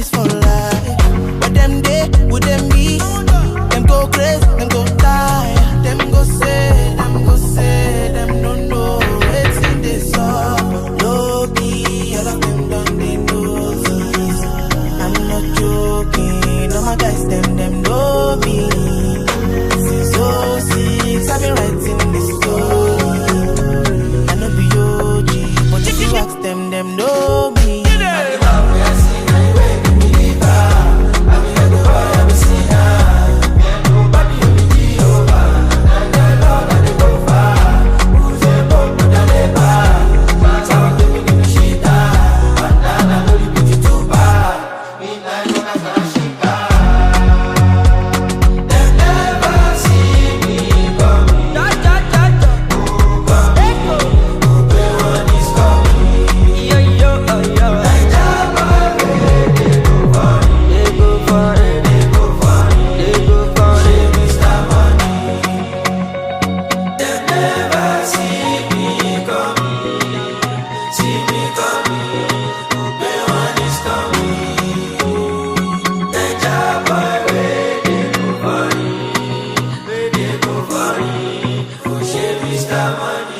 is for life. But them day, would them be? Them go crazy, them go die. Them go say, them don't know. It's in this up. No be, all of them done they know this. I'm not joking, all my guys, them know me. This is 06, I've been writing this story. I know be OG, but if you ask them know me. Mr. Money.